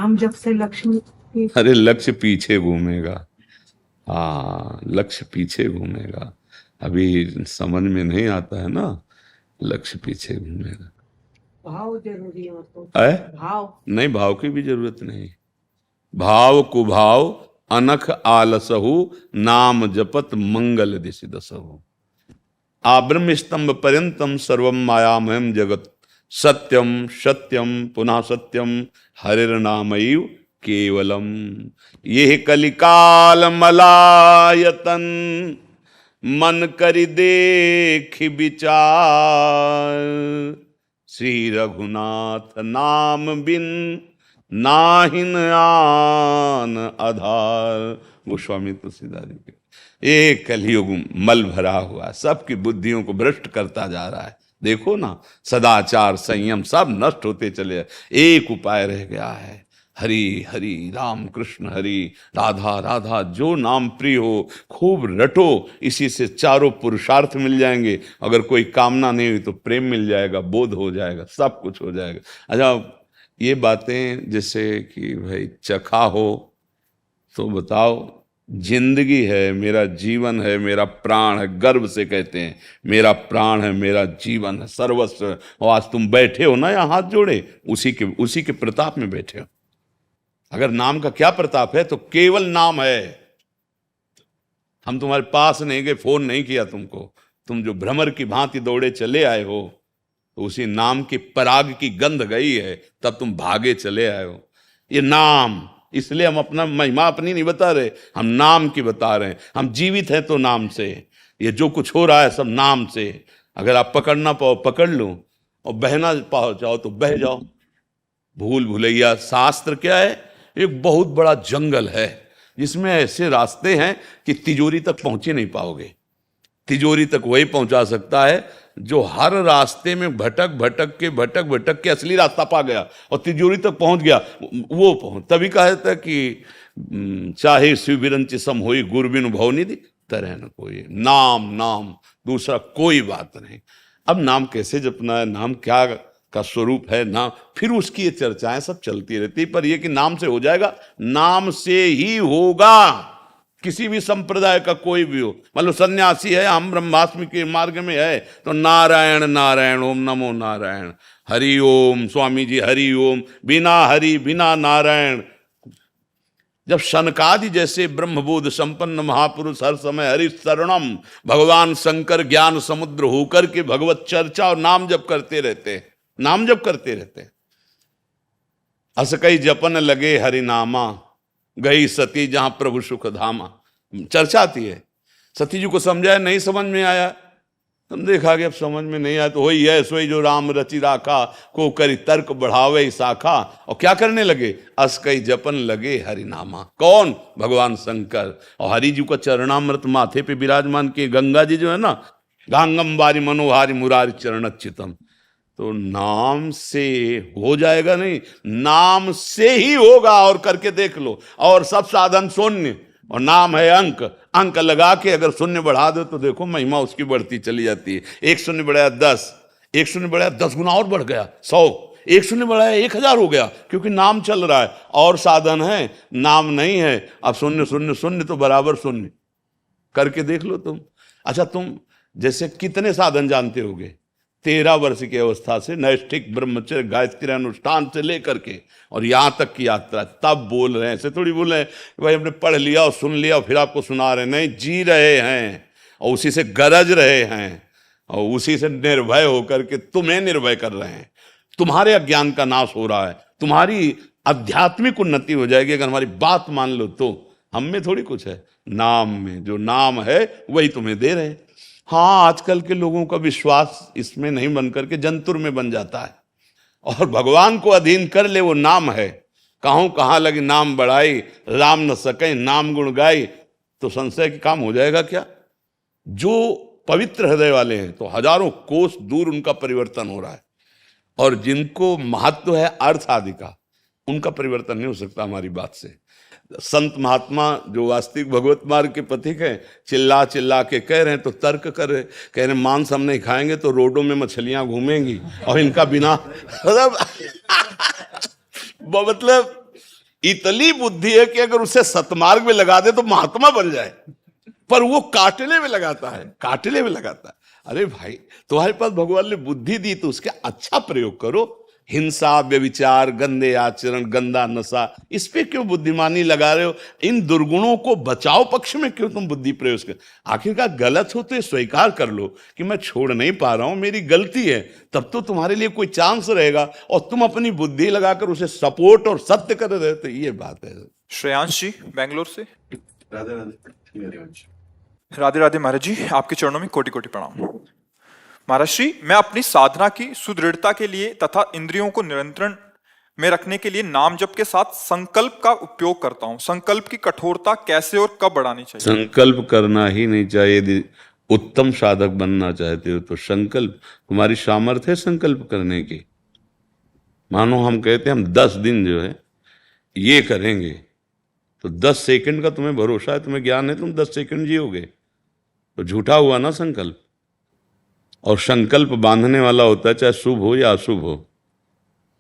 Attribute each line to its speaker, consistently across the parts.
Speaker 1: नाम जब से लक्ष्मी।
Speaker 2: अरे लक्ष्य पीछे घूमेगा। हाँ, लक्ष्य पीछे घूमेगा। अभी समझ में नहीं आता है ना, लक्ष्य पीछे घूमेगा।
Speaker 1: भाव जरूरी है मतलब।
Speaker 2: है?
Speaker 1: भाव।
Speaker 2: नहीं, भाव की भी जरूरत नहीं। भाव कुभाव अनख आलसहु, नाम जपत मंगल दिशि दसहु। आब्रह्म स्तंभ पर्यंतम सर्वम मायामयम जगत, सत्यम सत्यम पुनः सत्यम, हरिर्नामैव केवलम। ये कलिकाल मलायतन, मन करि देख विचार। श्री रघुनाथ नाम बिन, नाहिन आन आधार। गोस्वामी तुलसीदास जी के। ये कलयुग मल भरा हुआ, सबकी बुद्धियों को भ्रष्ट करता जा रहा है। देखो ना, सदाचार संयम सब नष्ट होते चले। एक उपाय रह गया है, हरि हरि राम कृष्ण हरि, राधा राधा, जो नाम प्रिय हो खूब रटो, इसी से चारों पुरुषार्थ मिल जाएंगे। अगर कोई कामना नहीं हुई तो प्रेम मिल जाएगा, बोध हो जाएगा, सब कुछ हो जाएगा। अच्छा, ये बातें जैसे कि भाई चखा हो तो बताओ, जिंदगी है, मेरा जीवन है, मेरा प्राण है, गर्व से कहते हैं मेरा प्राण है, मेरा जीवन है, सर्वस्व है। और आज तुम बैठे हो ना यहाँ हाथ जोड़े, उसी के प्रताप में बैठे हो। अगर नाम का क्या प्रताप है तो केवल नाम है। हम तुम्हारे पास नहीं गए, फोन नहीं किया तुमको, तुम जो भ्रमर की भांति दौड़े चले आए हो, तो उसी नाम की पराग की गंध गई है, तब तुम भागे चले आए हो। ये नाम, इसलिए हम अपना महिमा अपनी नहीं बता रहे, हम नाम की बता रहे हैं। हम जीवित हैं तो नाम से, ये जो कुछ हो रहा है सब नाम से। अगर आप पकड़ना पाओ पकड़ लो, और बहना पाओ चाहो तो बह जाओ। भूल भुलैया शास्त्र क्या है? एक बहुत बड़ा जंगल है, जिसमें ऐसे रास्ते हैं कि तिजोरी तक पहुंचे नहीं पाओगे। तिजोरी तक वही पहुंचा सकता है जो हर रास्ते में भटक भटक के असली रास्ता पा गया और तिजोरी तक पहुंच गया। वो पहुंच तभी कहता है कि चाहे शिव बिरंच सम होई, गुरु बिनु भवनिधि तरह न कोई। नाम नाम, दूसरा कोई बात नहीं। अब नाम कैसे जपना है, नाम क्या का स्वरूप है, नाम, फिर उसकी ये चर्चाएं सब चलती रहती। पर ये कि नाम से हो जाएगा, नाम से ही होगा। किसी भी संप्रदाय का कोई भी हो, मतलब सन्यासी है, हम ब्रह्मास्मि के मार्ग में है, तो नारायण नारायण, ओम नमो नारायण, हरि ओम, स्वामी जी हरि ओम, बिना हरि बिना नारायण। जब शनकादि जैसे ब्रह्मबोध संपन्न महापुरुष हर समय हरि शरणम, भगवान शंकर ज्ञान समुद्र होकर के भगवत चर्चा और नाम जप करते रहते, नाम जप करते रहते। अस कई जपन लगे हरि नामा, गई सती जहां प्रभु सुख धामा। चर्चा आती है, सती जी को समझाया, नहीं समझ में आया, तुम देखा कि अब समझ में नहीं आया तो वही है सोई जो राम रचि राखा, को करी तर्क बढ़ावे शाखा। और क्या करने लगे? अस कई जपन लगे हरिनामा। कौन? भगवान शंकर। और हरि जी का चरणामृत माथे पे विराजमान किए। गंगा जी जो है ना, गांगम बारी मनोहारी मुरारी चरणच्युतम। तो नाम से हो जाएगा नहीं, नाम से ही होगा। और करके देख लो। और सब साधन शून्य, और नाम है अंक, अंक लगा के अगर शून्य बढ़ा दो तो देखो महिमा उसकी बढ़ती चली जाती है। एक शून्य बढ़ाया 10, एक शून्य बढ़ाया 10 गुना और बढ़ गया 100, एक शून्य बढ़ाया 1000 हो गया, क्योंकि नाम चल रहा है। और साधन है, नाम नहीं है। अब शून्य शून्य शून्य तो बराबर शून्य, करके देख लो तुम। अच्छा, तुम जैसे कितने साधन जानते होगे? 13 वर्ष की अवस्था से नैष्ठिक ब्रह्मचर्य गायत्री अनुष्ठान से लेकर के और यहां तक की यात्रा, तब बोल रहे हैं। ऐसे थोड़ी बोल रहे हैं भाई हमने पढ़ लिया और सुन लिया और फिर आपको सुना रहे हैं। नहीं, जी रहे हैं और उसी से गरज रहे हैं और उसी से निर्भय होकर के तुम्हें निर्भय कर रहे हैं। तुम्हारे अज्ञान का नाश हो रहा है, तुम्हारी आध्यात्मिक उन्नति हो जाएगी अगर हमारी बात मान लो तो। हम में थोड़ी कुछ है, नाम में। जो नाम है वही तुम्हें दे रहे हैं। हाँ, आजकल के लोगों का विश्वास इसमें नहीं बन करके जंतुर में बन जाता है, और भगवान को अधीन कर ले वो नाम है। कहूं कहाँ लगी नाम बढ़ाई, राम न सके नाम गुण गाई। तो संशय की काम हो जाएगा क्या? जो पवित्र हृदय वाले हैं तो हजारों कोस दूर उनका परिवर्तन हो रहा है, और जिनको महत्व है अर्थ आदि का, उनका परिवर्तन नहीं हो सकता हमारी बात से। संत महात्मा जो वास्तविक भगवत मार्ग के पथिक हैं, चिल्ला चिल्ला के कह रहे हैं तो तर्क कर रहे, कह रहे मांस हम नहीं खाएंगे तो रोडों में मछलियां घूमेंगी और इनका बिना मतलब इतनी बुद्धि है कि अगर उसे सतमार्ग में लगा दे तो महात्मा बन जाए, पर वो काटने में लगाता है, काटने में लगाता है। अरे भाई, तुम्हारे पास भगवान ने बुद्धि दी तो उसके अच्छा प्रयोग करो। हिंसा, व्यभिचार, गंदे आचरण, गंदा नशा, इस पे क्यों बुद्धिमानी लगा रहे हो? इन दुर्गुणों को बचाओ पक्ष में क्यों तुम बुद्धि प्रयोग कर? आखिरकार गलत हो तो स्वीकार कर लो कि मैं छोड़ नहीं पा रहा हूं, मेरी गलती है, तब तो तुम्हारे लिए कोई चांस रहेगा। और तुम अपनी बुद्धि लगाकर उसे सपोर्ट और सत्य कर रहे हो, तो ये बात है।
Speaker 3: श्रेयांश जी बेंगलोर से।
Speaker 4: राधे राधे।
Speaker 3: राधे राधे महाराज जी, आपके चरणों में कोटि कोटि प्रणाम। महाराज श्री, मैं अपनी साधना की सुदृढ़ता के लिए तथा इंद्रियों को नियंत्रण में रखने के लिए नाम जप के साथ संकल्प का उपयोग करता हूँ। संकल्प की कठोरता कैसे और कब बढ़ानी चाहिए?
Speaker 2: संकल्प करना ही नहीं चाहिए। यदि उत्तम साधक बनना चाहते हो तो संकल्प, तुम्हारी सामर्थ्य है संकल्प करने की। मानो हम कहते हैं हम 10 दिन जो है ये करेंगे, तो 10 सेकंड का तुम्हें भरोसा है, तुम्हें ज्ञान है, तुम 10 सेकंड जियोगे, तो झूठा हुआ ना संकल्प। और संकल्प बांधने वाला होता है, चाहे शुभ हो या अशुभ हो।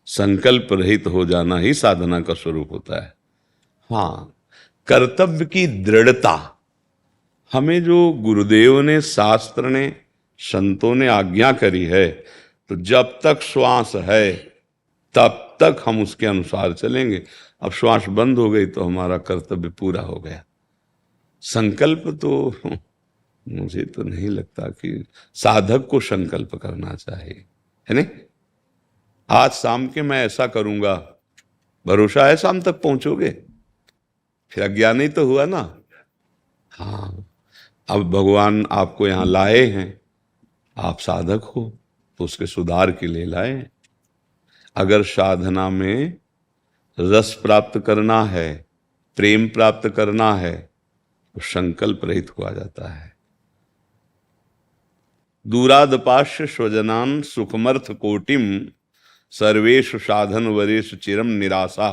Speaker 2: संकल्प रहित हो जाना ही साधना का स्वरूप होता है। हाँ, कर्तव्य की दृढ़ता, हमें जो गुरुदेव ने, शास्त्र ने, संतों ने आज्ञा करी है, तो जब तक श्वास है तब तक हम उसके अनुसार चलेंगे। अब श्वास बंद हो गई तो हमारा कर्तव्य पूरा हो गया। संकल्प तो मुझे तो नहीं लगता कि साधक को संकल्प करना चाहिए, है नहीं? आज शाम के मैं ऐसा करूंगा, भरोसा है शाम तक पहुंचोगे? फिर अज्ञान ही तो हुआ ना। हाँ, अब भगवान आपको यहां लाए हैं, आप साधक हो तो उसके सुधार के लिए लाए हैं। अगर साधना में रस प्राप्त करना है, प्रेम प्राप्त करना है, तो संकल्प रहित हुआ जाता है। दूरादपाश्य स्वजनान सुखमर्थ कोटिम सर्वेषु साधन वरेषु चिरम निराशा,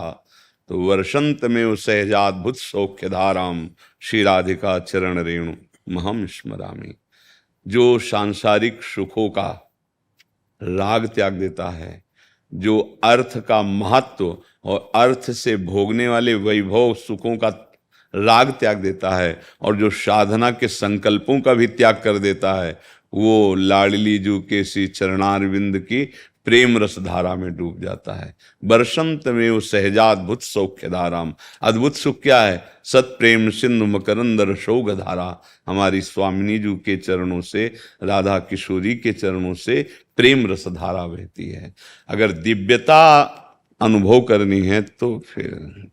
Speaker 2: तो वर्षंत में सहजाद्भुत सौख्य धाराम श्री राधिका चरण रेणु महम स्मरामि। जो सांसारिक सुखों का राग त्याग देता है, जो अर्थ का महत्व और अर्थ से भोगने वाले वैभव सुखों का राग त्याग देता है, और जो साधना के संकल्पों का भी त्याग कर देता है, वो लाडली जू के श्री चरणारविंद की प्रेम रस धारा में डूब जाता है। बरसंत में वो सहजाद्भुत सौख्य धाराम। अद्भुत सुख क्या है? सत प्रेम सिंधु मकरंद रसोग धारा। हमारी स्वामिनी जू के चरणों से, राधा किशोरी के चरणों से प्रेम रस धारा बहती है। अगर दिव्यता अनुभव करनी है तो फिर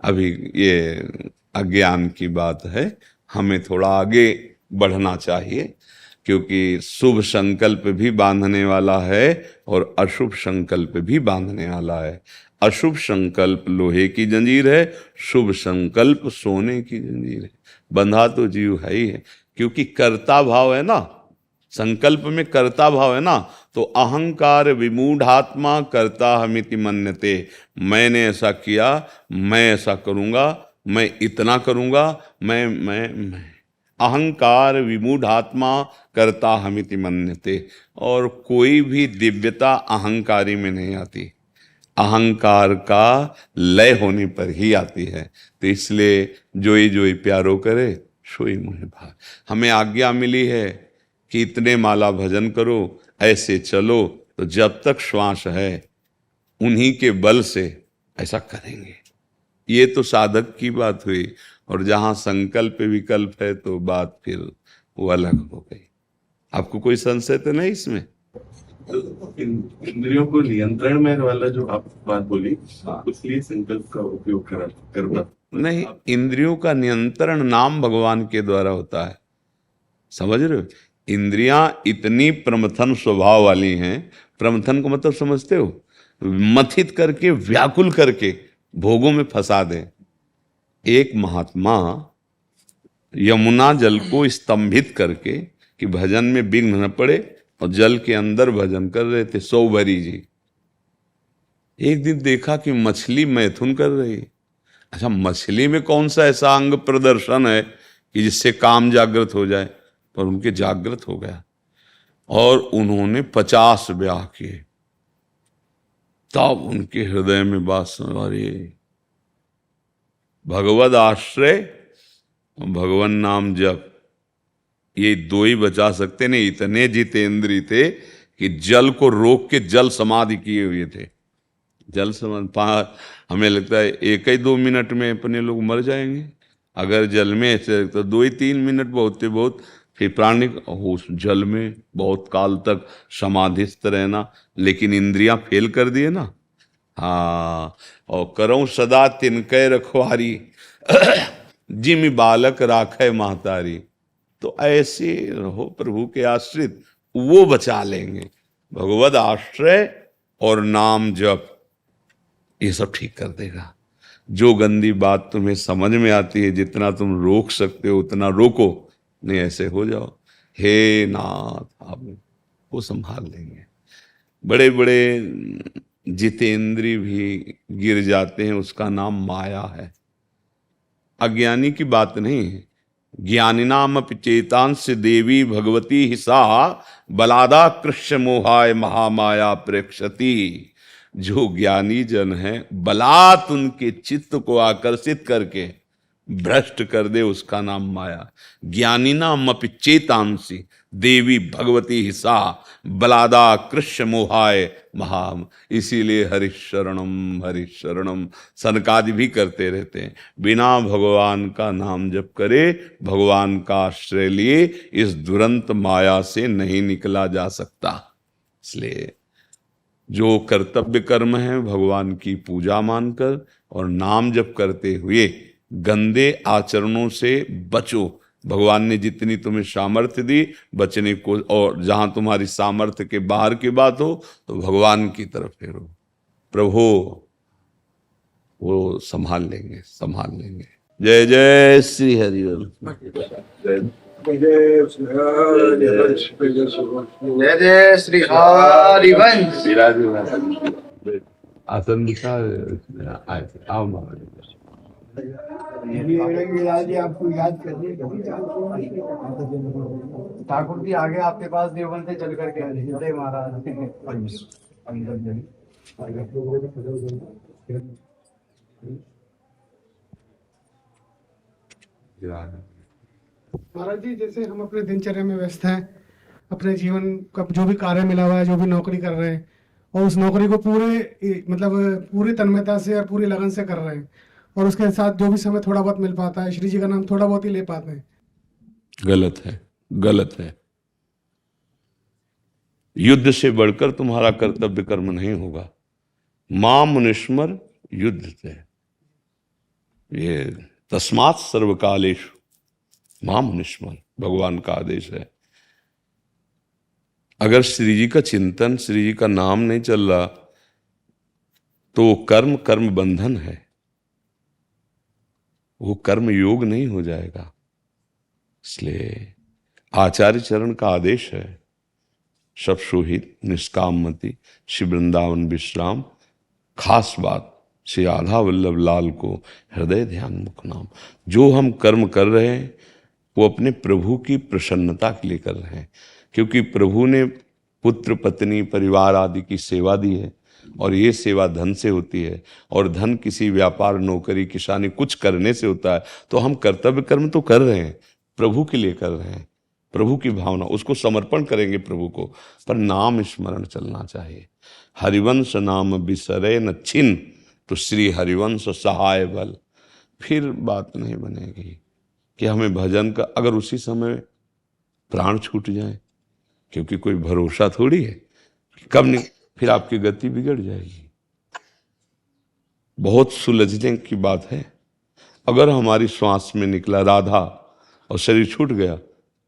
Speaker 2: अभी ये अज्ञान की बात है, हमें थोड़ा आगे बढ़ना चाहिए, क्योंकि शुभ संकल्प भी बांधने वाला है और अशुभ संकल्प भी बांधने वाला है। अशुभ संकल्प लोहे की जंजीर है, शुभ संकल्प सोने की जंजीर है। बंधा तो जीव है ही है, क्योंकि कर्ता भाव है ना, संकल्प में कर्ता भाव है ना। तो अहंकार विमूढ़ात्मा कर्ता हमिति मन्यते। मैंने ऐसा किया, मैं ऐसा करूंगा, मैं इतना करूंगा, मैं अहंकार विमूढ़ात्मा कर्ता हमिति मन्यते। और कोई भी दिव्यता अहंकारी में नहीं आती, अहंकार का लय होने पर ही आती है। तो इसलिए जोई जोई प्यारो करे सोई मुहे भाए। हमें आज्ञा मिली है कि इतने माला भजन करो, ऐसे चलो, तो जब तक श्वास है उन्हीं के बल से ऐसा करेंगे। ये तो साधक की बात हुई, और जहां संकल्प विकल्प है तो बात फिर वो अलग हो गई। आपको कोई संशय तो नहीं इसमें?
Speaker 4: तो इंद्रियों को नियंत्रण में वाला जो आप बात बोली, उसलिए संकल्प का उपयोग करना
Speaker 2: नहीं, इंद्रियों का नियंत्रण नाम भगवान के द्वारा होता है, समझ रहे हो? इंद्रियां इतनी प्रमथन स्वभाव वाली हैं। प्रमथन को मतलब समझते हो? मथित करके, व्याकुल करके भोगों में फंसा दे। एक महात्मा यमुना जल को स्तंभित करके कि भजन में विघ्न न पड़े, और जल के अंदर भजन कर रहे थे सौभरी जी। एक दिन देखा कि मछली मैथुन कर रही। अच्छा, मछली में कौन सा ऐसा अंग प्रदर्शन है कि जिससे काम जागृत हो जाए? पर उनके जागृत हो गया, और उन्होंने 50 ब्याह किए। तब उनके हृदय में बात, अरे भगवद आश्रय, भगवान नाम जप, ये दो ही बचा सकते नहीं। इतने जितेंद्री थे कि जल को रोक के जल समाधि किए हुए थे। जल समाधि, हमें लगता है 1 ही 2 मिनट में अपने लोग मर जाएंगे। अगर जल में ऐसे तो 2 ही 3 मिनट बहुत थे बहुत। फिर प्राणी उस जल में बहुत काल तक समाधिस्थ रहना, लेकिन इंद्रियां फेल कर दिए ना। हाँ, और करऊं सदा तिनकै रखवारी जिमि बालक राखे महतारी। तो ऐसे रहो प्रभु के आश्रित, वो बचा लेंगे। भगवद आश्रय और नाम जप, ये सब ठीक कर देगा। जो गंदी बात तुम्हें समझ में आती है, जितना तुम रोक सकते हो उतना रोको, नहीं ऐसे हो जाओ। हे नाथ, आप वो संभाल लेंगे। बड़े बड़े जितेंद्री भी गिर जाते हैं, उसका नाम माया है। अज्ञानी की बात नहीं है। ज्ञानिनाम चेतांश देवी भगवती ही सा बलादा कृष्ण मोहाय महामाया प्रेक्षति। जो ज्ञानी जन है, बलात् उनके चित्त को आकर्षित करके भ्रष्ट कर दे, उसका नाम माया। ज्ञानिनाम अपि चेतांसी देवी भगवती ही सा बलादा कृष्ण मोहाय महा। इसीलिए हरिशरणम सनकादि भी करते रहते हैं। बिना भगवान का नाम जप करे, भगवान का आश्रय लिए, इस दुरंत माया से नहीं निकला जा सकता। इसलिए जो कर्तव्य कर्म है, भगवान की पूजा मानकर और नाम जप करते हुए गंदे आचरणों से बचो। भगवान ने जितनी तुम्हें सामर्थ्य दी बचने को, और जहां तुम्हारी सामर्थ्य के बाहर की बात हो तो भगवान की तरफ फेरो। प्रभु वो संभाल लेंगे, संभाल लेंगे। जय जय श्री हरिवल।
Speaker 5: जय जय श्री हरिवंश।
Speaker 2: आसन दिखा, आओ
Speaker 5: आपको याद करने ठाकुर जी आगे आपके पास देवबंद से चल करके जय महाराज।
Speaker 6: महाराज जी, जैसे हम अपने दिनचर्या में व्यस्त हैं, अपने जीवन का जो भी कार्य मिला हुआ है, जो भी नौकरी कर रहे हैं, और उस नौकरी को पूरी तन्मयता से और पूरी लगन से कर रहे हैं, और उसके साथ जो भी समय थोड़ा बहुत मिल पाता है, श्री जी का नाम थोड़ा बहुत ही ले पाते हैं।
Speaker 2: गलत है, गलत है। युद्ध से बढ़कर तुम्हारा कर्तव्य कर्म नहीं होगा। मां मुनिस्मर युद्ध से, ये तस्मात् सर्वकालेषु मां मुनिस्मर भगवान का आदेश है। अगर श्री जी का चिंतन, श्री जी का नाम नहीं चल रहा तो कर्म कर्म बंधन है, वो कर्म योग नहीं हो जाएगा। इसलिए आचार्य चरण का आदेश है, सब सुहित निष्काम मति श्री वृंदावन विश्राम। खास बात श्री आधा वल्लभ लाल को हृदय ध्यान मुख नाम। जो हम कर्म कर रहे हैं वो अपने प्रभु की प्रसन्नता के लिए कर रहे हैं, क्योंकि प्रभु ने पुत्र पत्नी परिवार आदि की सेवा दी है, और ये सेवा धन से होती है, और धन किसी व्यापार नौकरी किसानी कुछ करने से होता है। तो हम कर्तव्य कर्म तो कर रहे हैं, प्रभु के लिए कर रहे हैं, प्रभु की भावना, उसको समर्पण करेंगे प्रभु को, पर नाम स्मरण चलना चाहिए। हरिवंश नाम बिसरे न छिन, तो श्री हरिवंश सहाय बल। फिर बात नहीं बनेगी कि हमें भजन का, अगर उसी समय प्राण छूट जाए, क्योंकि कोई भरोसा थोड़ी है कब नहीं, फिर आपकी गति बिगड़ जाएगी। बहुत सुलझने की बात है। अगर हमारी श्वास में निकला राधा और शरीर छूट गया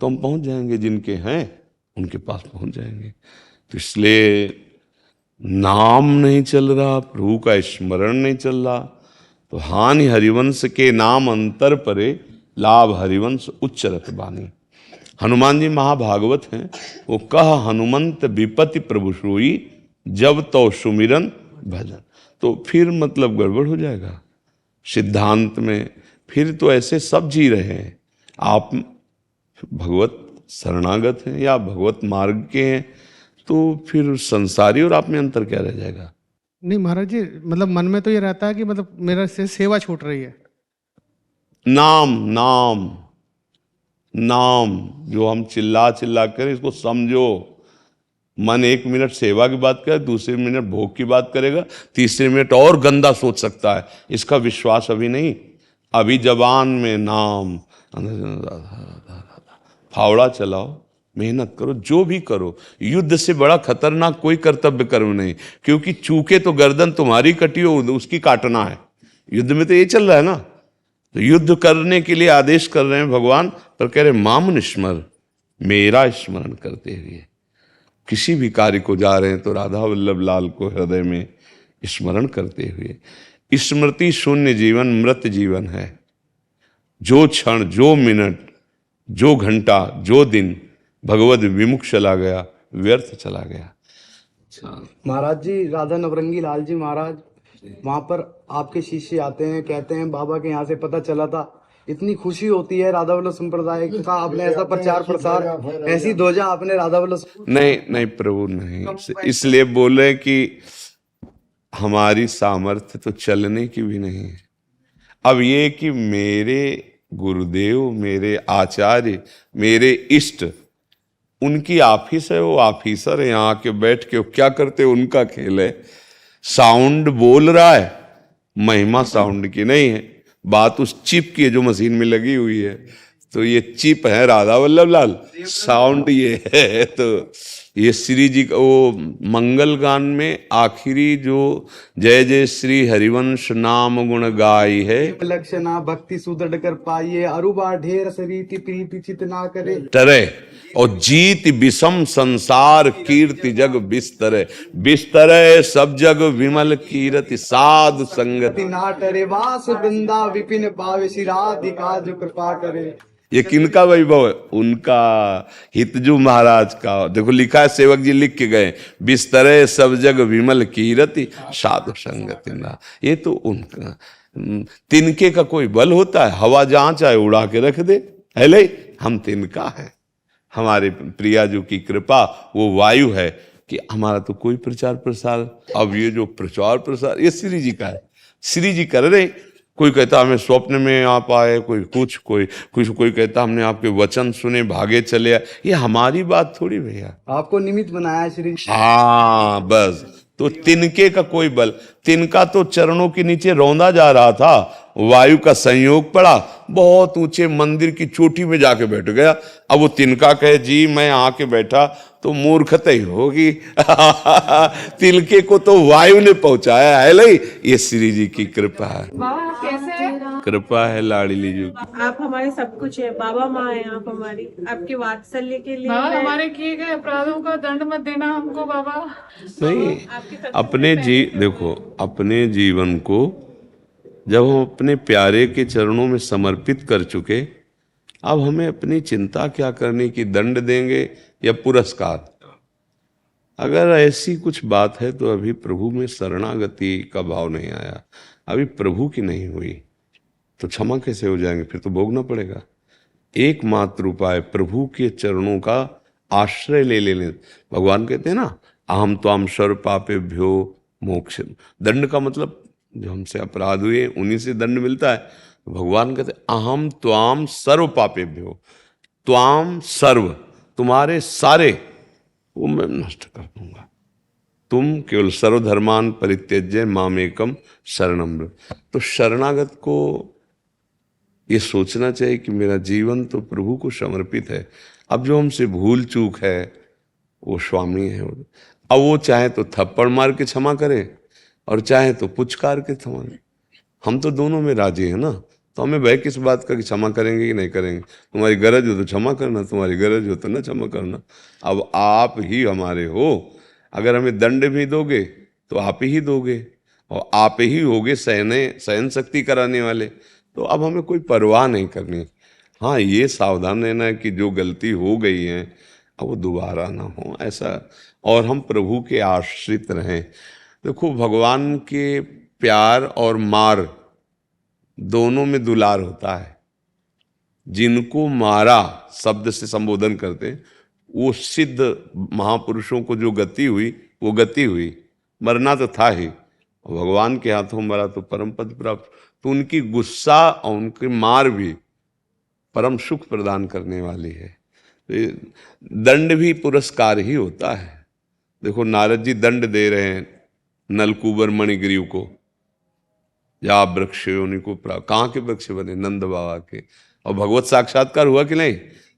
Speaker 2: तो हम पहुंच जाएंगे, जिनके हैं उनके पास पहुंच जाएंगे। तो इसलिए नाम नहीं चल रहा, प्रभु का स्मरण नहीं चल रहा, तो हानि हरिवंश के नाम अंतर परे, लाभ हरिवंश उच्च रतबानी। हनुमान जी महाभागवत हैं, वो कह हनुमंत विपति प्रभु सोई, जब तो सुमिरन भजन। तो फिर मतलब गड़बड़ हो जाएगा सिद्धांत में। फिर तो ऐसे सब जी रहे हैं, आप भगवत शरणागत हैं या भगवत मार्ग के हैं, तो फिर संसारी और आप में अंतर क्या रह जाएगा।
Speaker 6: नहीं महाराज जी, मतलब मन में तो ये रहता है कि मतलब मेरा से सेवा छूट रही है,
Speaker 2: नाम नाम नाम जो हम चिल्ला चिल्ला कर इसको समझो। मन 1 मिनट सेवा की बात करे, दूसरे मिनट भोग की बात करेगा, तीसरे मिनट और गंदा सोच सकता है। इसका विश्वास अभी नहीं। अभी जबान में नाम, फावड़ा चलाओ, मेहनत करो, जो भी करो। युद्ध से बड़ा खतरनाक कोई कर्तव्य कर्म नहीं, क्योंकि चूके तो गर्दन तुम्हारी कटी हो, उसकी काटना है। युद्ध में तो ये चल रहा है ना। तो युद्ध करने के लिए आदेश कर रहे हैं भगवान, पर कह रहे माम स्मर, मेरा स्मरण करते हुए। किसी भी कार्य को जा रहे हैं तो राधा वल्लभ लाल को हृदय में स्मरण करते हुए। स्मृति शून्य जीवन मृत जीवन है। जो क्षण, जो मिनट, जो घंटा, जो दिन भगवद विमुख चला गया, व्यर्थ चला गया।
Speaker 5: महाराज जी, राधा नवरंगी लाल जी महाराज वहां पर आपके शिष्य आते हैं, कहते हैं बाबा के यहाँ से पता चला था। इतनी खुशी होती है राधा वल्लभ संप्रदाय का, आपने ऐसा प्रचार प्रसार, ऐसी ध्वजा आपने राधा वल्लभ।
Speaker 2: नहीं नहीं प्रभु, नहीं। इसलिए बोले कि हमारी सामर्थ्य तो चलने की भी नहीं है। अब ये कि मेरे गुरुदेव, मेरे आचार्य, मेरे इष्ट, उनकी ऑफिस है, वो ऑफिसर है, यहाँ आके बैठ के क्या करते उनका खेल है। साउंड बोल रहा है, महिमा साउंड की नहीं है, बात उस चिप की है जो मशीन में लगी हुई है। तो ये चिप है राधा वल्लभ लाल, साउंड ये है। तो ये श्री जी का वो मंगल गान में आखिरी जो जय जय श्री हरिवंश नाम गुण गाई है,
Speaker 5: लक्षणा भक्ति सुदृढ़ कर पाइए, अरुबा ढेर सरीति प्रीति चित ना करे
Speaker 2: टरे, और जीत विषम संसार कीर्ति जग बिस्तरे, बिस्तरे सब जग विमल कीरति साधु संगति
Speaker 5: ना टरे, वास वृंदा विपिन पावे शिराधिका जो कृपा करे।
Speaker 2: ये किनका वैभव है? उनका, हितजू महाराज का। देखो लिखा है, सेवक जी लिख के गए, बिस्तरे सब जग विमल कीरति साधु संगति ना। ये तो उनका, तिनके का कोई बल होता है? हवा जहां चाहे उड़ा के रख दे, है ले। हम तिनका है, हमारे प्रियाजू की कृपा वो वायु है कि हमारा तो कोई प्रचार प्रसार। अब ये जो प्रचार प्रसार ये श्री जी का है, श्री जी कर रहे। कोई कहता हमें स्वप्न में आप आए, कोई कुछ, कोई कहता हमने आपके वचन सुने भागे चले आए। ये हमारी बात थोड़ी भैया,
Speaker 5: आपको निमित्त बनाया श्री।
Speaker 2: हाँ बस। तो तिनके का कोई बल, तिनका तो चरणों के नीचे रौंदा जा रहा था, वायु का संयोग पड़ा, बहुत ऊंचे मंदिर की चोटी में जाके बैठ गया। अब वो तिनका कहे जी मैं आके बैठा तो मूर्खता ही होगी। तिनके को तो वायु ने पहुंचाया है। ले, ये श्री जी की कृपा है,
Speaker 1: बाबा कैसे हैं?
Speaker 2: कृपा है लाडली जी।
Speaker 1: आप हमारे सब कुछ है बाबा, माँ है आप हमारी। आपके वात्सल्य के लिए
Speaker 7: बाबा हमारे किए गए अपराधों का दंड मत देना हमको बाबा।
Speaker 2: नहीं, अपने देखो, अपने जीवन को जब हम अपने प्यारे के चरणों में समर्पित कर चुके, अब हमें अपनी चिंता क्या करने की? दंड देंगे या पुरस्कार? अगर ऐसी कुछ बात है तो अभी प्रभु में शरणागति का भाव नहीं आया, अभी प्रभु की नहीं हुई, तो क्षमा कैसे हो जाएंगे? फिर तो भोगना पड़ेगा। एकमात्र उपाय प्रभु के चरणों का आश्रय ले लेने। भगवान कहते हैं ना, अहम त्वाम सर्व पापेभ्यो मोक्ष। दंड का मतलब जो हमसे अपराध हुए उन्हीं से दंड मिलता है। भगवान कहते अहम त्वाम सर्व पापेभ्यो, त्वाम सर्व, तुम्हारे सारे वो मैं नष्ट कर दूंगा। तुम केवल सर्वधर्मान परित्यज्य मामेकम शरणम व्रज। तो शरणागत को ये सोचना चाहिए कि मेरा जीवन तो प्रभु को समर्पित है। अब जो हमसे भूल चूक है वो स्वामी है। अब वो चाहे तो थप्पड़ मार के क्षमा करे और चाहे तो पुचकार के क्षमा करे। हम तो दोनों में राजी है ना, तो हमें भय किस बात का कि क्षमा करेंगे कि नहीं करेंगे। तुम्हारी गरज हो तो क्षमा करना, तुम्हारी गरज हो तो ना क्षमा करना। अब आप ही हमारे हो, अगर हमें दंड भी दोगे तो आप ही दोगे और आप ही होगे सहन शक्ति कराने वाले। तो अब हमें कोई परवाह नहीं करनी। हाँ, ये सावधान रहना है कि जो गलती हो गई है अब वो दोबारा ना हो, ऐसा। और हम प्रभु के आश्रित रहें। देखो, भगवान के प्यार और मार दोनों में दुलार होता है। जिनको मारा शब्द से संबोधन करते हैं, वो सिद्ध महापुरुषों को जो गति हुई वो गति हुई, मरना तो था ही, और भगवान के हाथों मरा तो परम पद प्राप्त। तो उनकी गुस्सा और उनके मार भी परम सुख प्रदान करने वाली है। तो ये दंड भी पुरस्कार ही होता है। देखो नारद जी दंड दे रहे हैं नलकूबर मणिग्रीव को, या वृक्ष योनि को प्राप्त। कहाँ के वृक्ष बने? नंद बाबा के। और भगवत साक्षात्कार हुआ कि नहीं?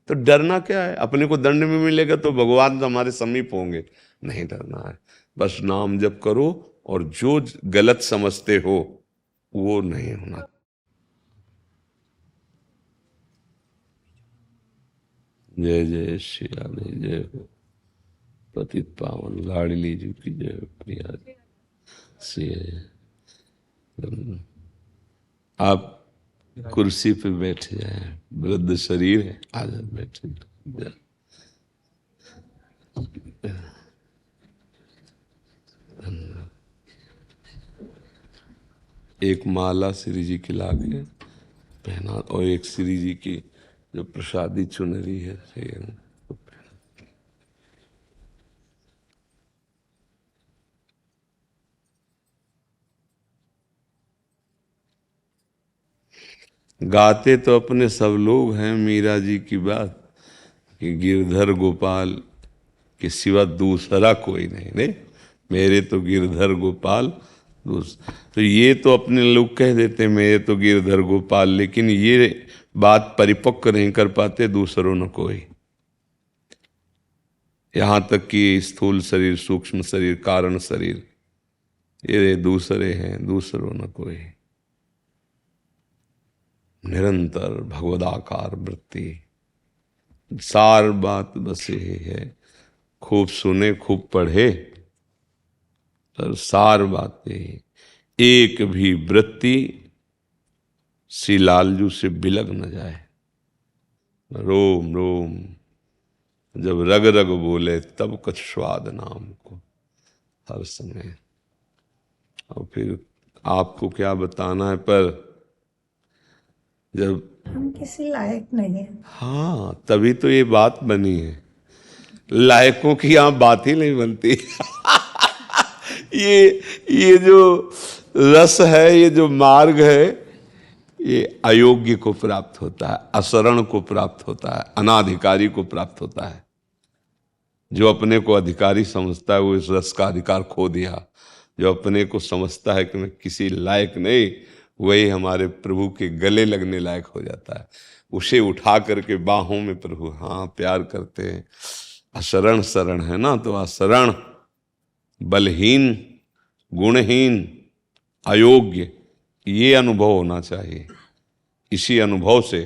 Speaker 2: तो डरना क्या है? अपने को दंड में मिलेगा तो भगवान तो हमारे समीप होंगे, नहीं डरना है। बस नाम जप करो और जो गलत समझते हो वो नहीं होना। जय जय श्री राधे, जय हो पतित पावन लाडली जी की जय हो। प्रिया से आप कुर्सी पे बैठ जाए, वृद्ध शरीर है, आ जाए बैठे। एक माला श्री जी की लाके पहना और एक श्री जी की जो प्रसादी चुनरी है गाते तो अपने सब लोग हैं मीरा जी की बात कि गिरधर गोपाल के सिवा दूसरा कोई नहीं। नहीं, मेरे तो गिरधर गोपाल तो ये तो अपने लोग कह देते मेरे तो गिरधर गोपाल, लेकिन ये बात परिपक्व नहीं कर पाते दूसरों न कोई। यहां तक कि स्थूल शरीर, सूक्ष्म शरीर, कारण शरीर, ये दूसरे हैं, दूसरों न कोई। निरंतर भगवदाकार वृत्ति, सार बात बस यही है। खूब सुने खूब पढ़े, पर सार बात यही, एक भी वृत्ति श्री लालजू से बिलग न जाए। रोम रोम जब रग रग बोले तब कुछ स्वाद नाम को हर समय। और फिर आपको क्या बताना है, पर जब
Speaker 8: हम किसी लायक नहीं है।
Speaker 2: हाँ, तभी तो ये बात बनी है। लायकों की यहां बात ही नहीं बनती। ये जो रस है, ये जो मार्ग है, ये अयोग्य को प्राप्त होता है, असरण को प्राप्त होता है, अनाधिकारी को प्राप्त होता है। जो अपने को अधिकारी समझता है वो इस रस का अधिकार खो दिया। जो अपने को समझता है कि मैं किसी लायक नहीं, वही हमारे प्रभु के गले लगने लायक हो जाता है। उसे उठा करके बाहों में प्रभु हाँ प्यार करते हैं। अशरण शरण है ना, तो अशरण, बलहीन, गुणहीन, अयोग्य, ये अनुभव होना चाहिए। इसी अनुभव से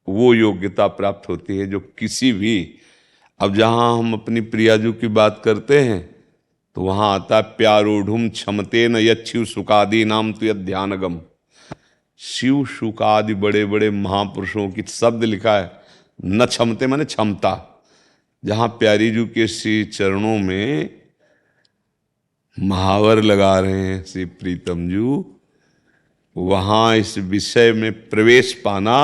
Speaker 2: वो योग्यता प्राप्त होती है जो किसी भी, अब जहां हम अपनी प्रियाजू की बात करते हैं तो वहां आता है प्यारूढ़ुम क्षमते न यच्छिव सुकादि नाम तो ध्यानगम। शिव शुकादि बड़े बड़े महापुरुषों की शब्द लिखा है, न क्षमते माने क्षमता। जहां प्यारी जू के श्री चरणों में महावर लगा रहे हैं श्री प्रीतम जू, वहां इस विषय में प्रवेश पाना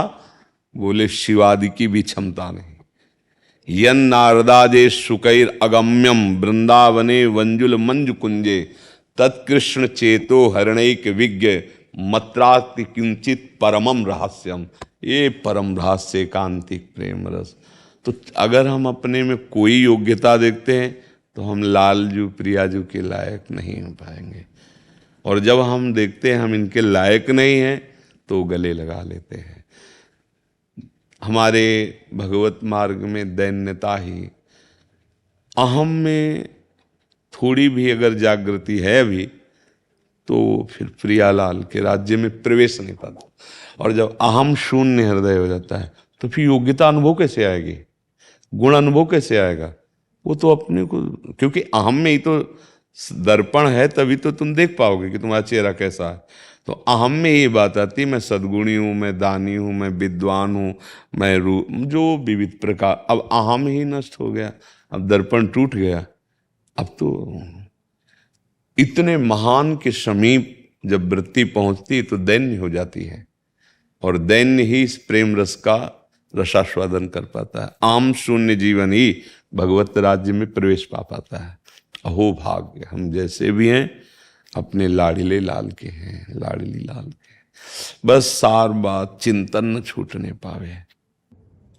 Speaker 2: बोले शिवादि की भी क्षमता नहीं। यन नारदाजे सुकैर अगम्यम वृंदावने वंजुल मंजु कुंजे तत्कृष्ण चेतो हरणैक विज्ञ मत्राति किंचित परमम रहस्यम। ये परम रहस्य कांतिक प्रेम रस। तो अगर हम अपने में कोई योग्यता देखते हैं तो हम लालजू प्रियाजू के लायक नहीं हो पाएंगे, और जब हम देखते हैं हम इनके लायक नहीं हैं तो गले लगा लेते हैं। हमारे भगवत मार्ग में दैन्यता ही, अहम में थोड़ी भी अगर जागृति है अभी तो फिर प्रियालाल के राज्य में प्रवेश नहीं पाता। और जब अहम शून्य हृदय हो जाता है तो फिर योग्यता अनुभव कैसे आएगी, गुण अनुभव कैसे आएगा? वो तो अपने को, क्योंकि अहम में ही तो दर्पण है, तभी तो तुम देख पाओगे कि तुम्हारा चेहरा कैसा है। तो अहम में ये बात आती है मैं सद्गुणी हूँ, मैं दानी हूँ, मैं विद्वान हूँ, मैं जो विविध प्रकार। अब अहम ही नष्ट हो गया, अब दर्पण टूट गया। अब तो इतने महान के समीप जब वृत्ति पहुंचती तो दैन्य हो जाती है, और दैन्य ही इस प्रेम रस का रसास्वादन कर पाता है। आम शून्य जीवन ही भगवत राज्य में प्रवेश पा पाता है। अहो भाग्य, हम जैसे भी हैं अपने लाडले लाल के हैं, लाडली लाल के। बस सार बात चिंतन न छूटने पावे।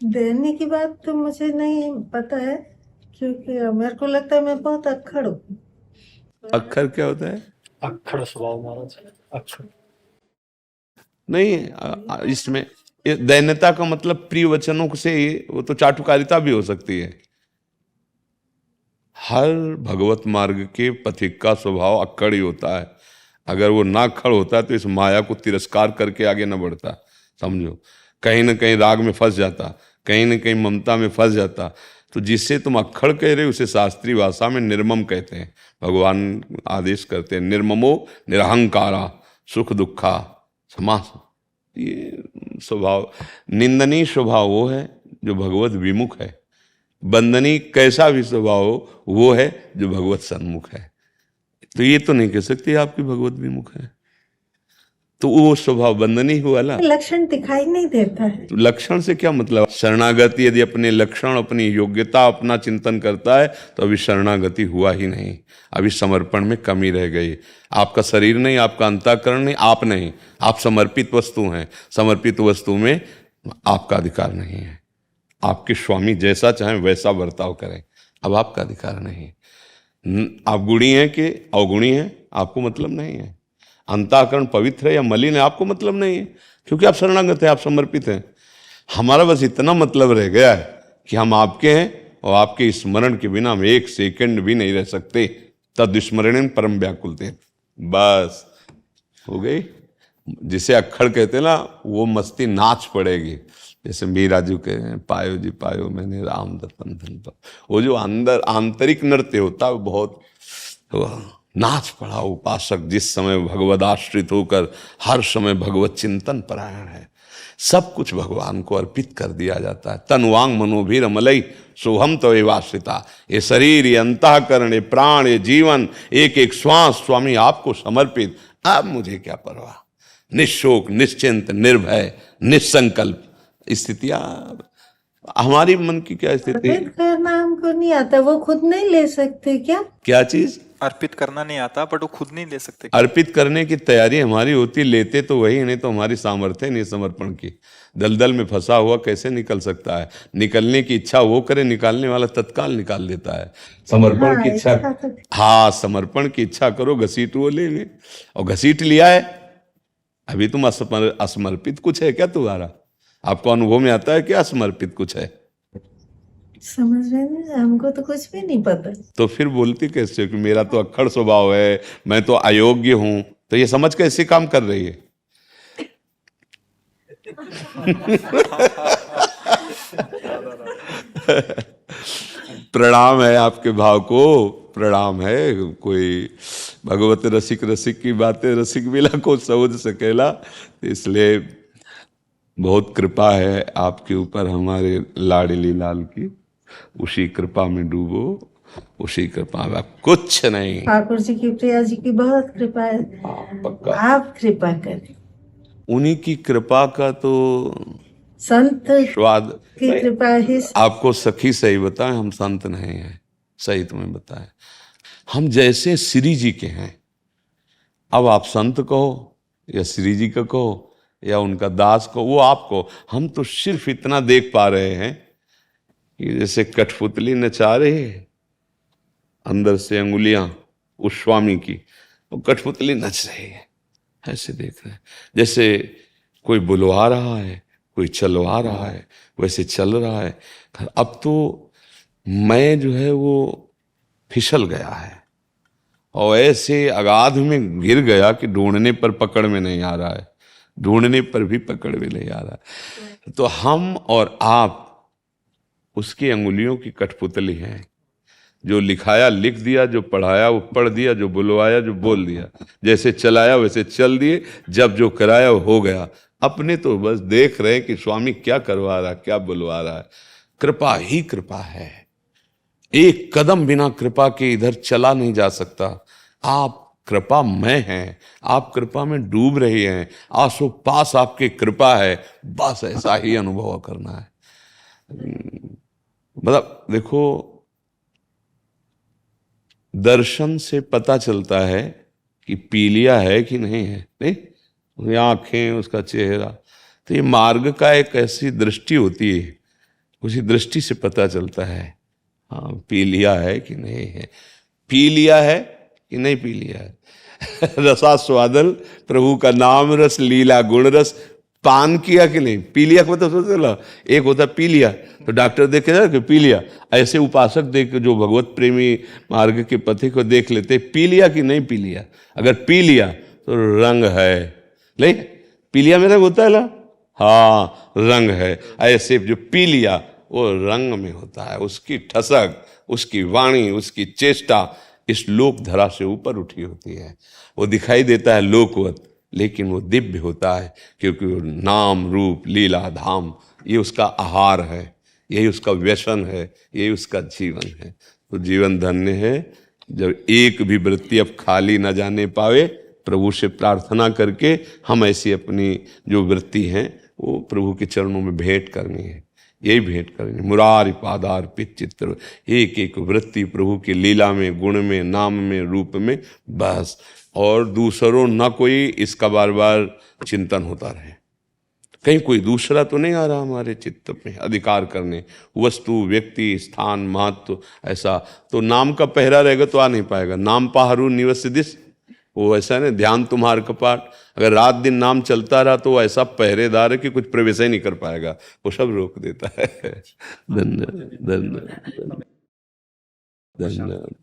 Speaker 8: देने की बात तो मुझे नहीं पता है, क्योंकि मेरे को लगता है मैं बहुत अक्खड़ हूँ।
Speaker 2: अक्खर क्या होता है?
Speaker 5: अक्खड़ स्वभाव महाराज, अक्खड़।
Speaker 2: नहीं, इसमें दैन्यता का मतलब प्रिय वचनों से वो तो चाटुकारिता भी हो सकती है। हर भगवत मार्ग के पथिक का स्वभाव अक्खड़ ही होता है। अगर वो ना अक्खड़ होता तो इस माया को तिरस्कार करके आगे न बढ़ता। समझो, कहीं ना कहीं राग में फंस जाता, कहीं ना कहीं ममता में फंस जाता। तो जिससे तुम अक्खड़ कह रहे हो उसे शास्त्रीय भाषा में निर्मम कहते हैं। भगवान आदेश करते हैं, निर्ममो निरहंकारा सुख दुखा समास। ये स्वभाव, निंदनीय स्वभाव वो है जो भगवत विमुख है, बंदनीय कैसा भी स्वभाव हो वो है जो भगवत सन्मुख है। तो ये तो नहीं कह सकते आपकी भगवत विमुख है, तो वो स्वभाव बंदनीय हुआ ना।
Speaker 8: लक्षण दिखाई नहीं देता है।
Speaker 2: तो लक्षण से क्या मतलब? शरणागति यदि अपने लक्षण, अपनी योग्यता, अपना चिंतन करता है तो अभी शरणागति हुआ ही नहीं, अभी समर्पण में कमी रह गई। आपका शरीर नहीं, आपका अंतःकरण नहीं, आप नहीं, आप समर्पित वस्तु हैं। समर्पित वस्तु में आपका अधिकार नहीं है। आपके स्वामी जैसा चाहें वैसा बर्ताव करें, अब आपका अधिकार नहीं। आप गुणी हैं कि अवगुणी हैं आपको मतलब नहीं है। अंतःकरण पवित्र है या मलिन है आपको मतलब नहीं है, क्योंकि आप शरणागत हैं, आप समर्पित हैं। हमारा बस इतना मतलब रह गया है कि हम आपके हैं और आपके स्मरण के बिना हम एक सेकंड भी नहीं रह सकते। तद स्मरण परम व्याकुलते, बस हो गई। जिसे अक्खड़ कहते हैं ना, वो मस्ती नाच पड़ेगी। जैसे मीरा जी कह रहे हैं, पायो जी पायो मैंने राम दर्पण धन पर। वो जो अंदर आंतरिक नृत्य होता है वो बहुत नाच पड़ा उपासक जिस समय भगवद आश्रित होकर हर समय भगवत चिंतन परायण है। सब कुछ भगवान को अर्पित कर दिया जाता है। तनुवांग मनोभीर अमलई सोहम तो एवाश्रिता। ये शरीर, ये अंतःकरण, ये प्राण, ये जीवन, एक एक श्वास स्वामी आपको समर्पित। अब मुझे क्या परवाह। निशोक, निश्चिंत, निर्भय, निसंकल्प स्थितियां। हमारी मन की क्या स्थिति?
Speaker 8: अर्पित करना हमको नहीं आता, वो खुद नहीं ले सकते क्या?
Speaker 2: क्या चीज?
Speaker 3: अर्पित करना नहीं आता बट वो खुद नहीं ले सकते।
Speaker 2: अर्पित करने की तैयारी हमारी होती, लेते तो वही, नहीं तो हमारी सामर्थ्य नहीं समर्पण की। दलदल में फंसा हुआ कैसे निकल सकता है? निकलने की इच्छा वो करे, निकालने वाला तत्काल निकाल देता है। समर्पण की इच्छा, हाँ समर्पण की इच्छा करो, घसीट वो लेंगे। और घसीट लिया है, अभी तुम असमर्पित कुछ है क्या तुम्हारा? आपको अनुभव में आता है क्या असमर्पित कुछ है?
Speaker 8: समझ रहे हैं, हमको तो कुछ भी नहीं पता।
Speaker 2: तो फिर बोलती कैसे कि मेरा तो अक्खड़ स्वभाव है, मैं तो अयोग्य हूं? तो ये समझ कैसे काम कर रही है? प्रणाम है आपके भाव को, प्रणाम है। कोई भगवत रसिक रसिक की बातें रसिक मिला को समझ सकेला। इसलिए बहुत कृपा है आपके ऊपर हमारे लाडली लाल की। उसी कृपा में डूबो, उसी कृपा में, कुछ नहीं।
Speaker 8: ठाकुर जी की, प्रिया जी की बहुत कृपा है।
Speaker 2: पक्का
Speaker 8: आप कृपा करें।
Speaker 2: उन्हीं की कृपा का तो
Speaker 8: संत
Speaker 2: स्वाद
Speaker 8: की कृपा ही।
Speaker 2: आपको सखी सही बताएं, हम संत नहीं हैं, सही तुम्हें बताएं। हम जैसे श्री जी के हैं। अब आप संत कहो या श्री जी का कहो या उनका दास को, वो आपको। हम तो सिर्फ इतना देख पा रहे हैं कि जैसे कठपुतली नचा रही है, अंदर से अंगुलियां उस स्वामी की, वो कठपुतली नच रही है, ऐसे देख रहे हैं। जैसे कोई बुलवा रहा है, कोई चलवा रहा है, वैसे चल रहा है। अब तो मैं जो है वो फिसल गया है और ऐसे अगाध में गिर गया कि ढूंढने पर पकड़ में नहीं आ रहा है, ढूंढने पर भी पकड़ में नहीं आ रहा है। तो हम और आप उसकी अंगुलियों की कठपुतली हैं। जो लिखाया लिख दिया, जो पढ़ाया वो पढ़ दिया, जो बुलवाया जो बोल दिया, जैसे चलाया वैसे चल दिए, जब जो कराया वो हो गया। अपने तो बस देख रहे हैं कि स्वामी क्या करवा रहा है, क्या बुलवा रहा है। कृपा ही कृपा है, एक कदम बिना कृपा के इधर चला नहीं जा सकता। आप कृपा में हैं, आप कृपा में डूब रही हैं, आसो पास आपके कृपा है, बस ऐसा ही अनुभव करना है। मतलब देखो, दर्शन से पता चलता है कि पीलिया है कि नहीं है, नहीं, उसकी आंखें, उसका चेहरा। तो ये मार्ग का एक ऐसी दृष्टि होती है, उसी दृष्टि से पता चलता है हाँ पी लिया है कि नहीं है, पी लिया है कि नहीं पी लिया है। रसास्वादन प्रभु का नाम रस, लीला गुण रस, पान किया कि नहीं, पी लिया को तो सोच लो, एक होता पी लिया तो डॉक्टर देखे ना कि पी लिया, ऐसे उपासक देख जो भगवत प्रेमी मार्ग के पथिक को देख लेते पी लिया कि नहीं पी लिया। अगर पी लिया तो रंग है, नहीं पी लिया में रंग होता है ना, हाँ रंग है। ऐसे जो पी लिया वो रंग में होता है, उसकी ठसक, उसकी वाणी, उसकी चेष्टा इस लोक धरा से ऊपर उठी होती है। वो दिखाई देता है लोकवत, लेकिन वो दिव्य होता है, क्योंकि वो नाम रूप लीला धाम ये उसका आहार है, यही उसका व्यसन है, यही उसका जीवन है। तो जीवन धन्य है जब एक भी वृत्ति अब खाली न जाने पावे। प्रभु से प्रार्थना करके हम ऐसी अपनी जो वृत्ति हैं वो प्रभु के चरणों में भेंट करनी है, यही भेंट करनी। मुरारी पादार्पित चित्र, एक एक वृत्ति प्रभु की लीला में, गुण में, नाम में, रूप में, बस और दूसरों न कोई, इसका बार बार चिंतन होता रहे। कहीं कोई दूसरा तो नहीं आ रहा हमारे चित्त में अधिकार करने, वस्तु, व्यक्ति, स्थान, महत्व, ऐसा तो नाम का पहरा रहेगा तो आ नहीं पाएगा। नाम पाहरू निवस दिस, वो ऐसा नहीं, ध्यान तुम्हार कपाट, अगर रात दिन नाम चलता रहा तो ऐसा पहरेदार है कि कुछ प्रवेश ही नहीं कर पाएगा, वो सब रोक देता है। धन्यवाद धन्यवाद धन्यवाद,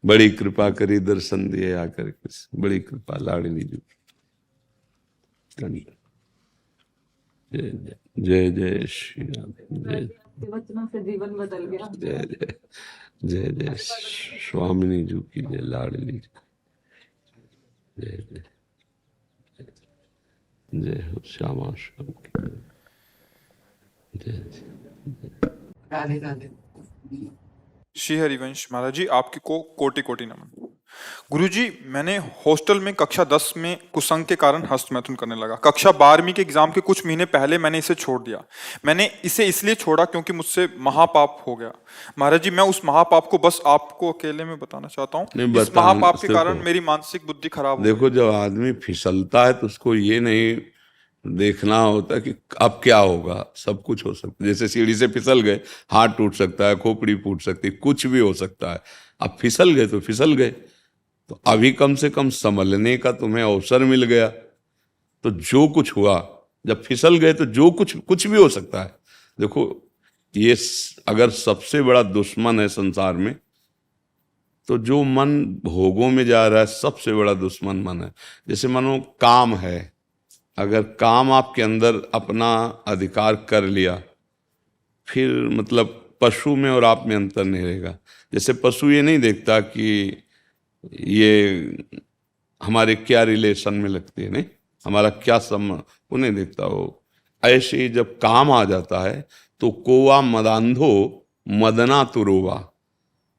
Speaker 2: बड़ी कृपा करी दर्शन दिए आकर के, बड़ी कृपा लाडली जी। धन्यवाद। जय जय जय श्री राम, जय
Speaker 7: वचनों से जीवन बदल गया।
Speaker 2: जय जय जय जय स्वामिनी जी की जय, लाडली जी जय जय जय हो, श्यामा श्याम की जय जय।
Speaker 5: राधे राधे।
Speaker 3: श्री हरिवंश महाराज जी, आपकी को कोटि कोटि नमन। गुरुजी, मैंने हॉस्टल में कक्षा 10 में कुसंग के कारण हस्तमैथुन करने लगा। कक्षा 12वीं के एग्जाम के कुछ महीने पहले मैंने इसे छोड़ दिया। मैंने इसे इसलिए छोड़ा क्योंकि मुझसे महापाप हो गया। महाराज जी, मैं उस महापाप को बस आपको अकेले में बताना चाहता हूँ। इस महापाप के कारण मेरी मानसिक बुद्धि खराब हो गई।
Speaker 2: देखो, जब आदमी फिसलता है तो उसको ये नहीं देखना होता कि अब क्या होगा, सब कुछ हो सकता है। जैसे सीढ़ी से फिसल गए, हाथ टूट सकता है, खोपड़ी फूट सकती है, कुछ भी हो सकता है। अब फिसल गए तो फिसल गए, तो अभी कम से कम संभलने का तुम्हें अवसर मिल गया। तो जो कुछ हुआ, जब फिसल गए तो जो कुछ भी हो सकता है। देखो, ये अगर सबसे बड़ा दुश्मन है संसार में, तो जो मन भोगों में जा रहा है सबसे बड़ा दुश्मन मन है। जैसे मानो काम है, अगर काम आपके अंदर अपना अधिकार कर लिया, फिर मतलब पशु में और आप में अंतर नहीं रहेगा। जैसे पशु ये नहीं देखता कि ये हमारे क्या रिलेशन में लगती है, नहीं हमारा क्या संबंध, वो नहीं देखता। वो ऐसे ही जब काम आ जाता है तो कोवा मदांधो मदना तुरोवा।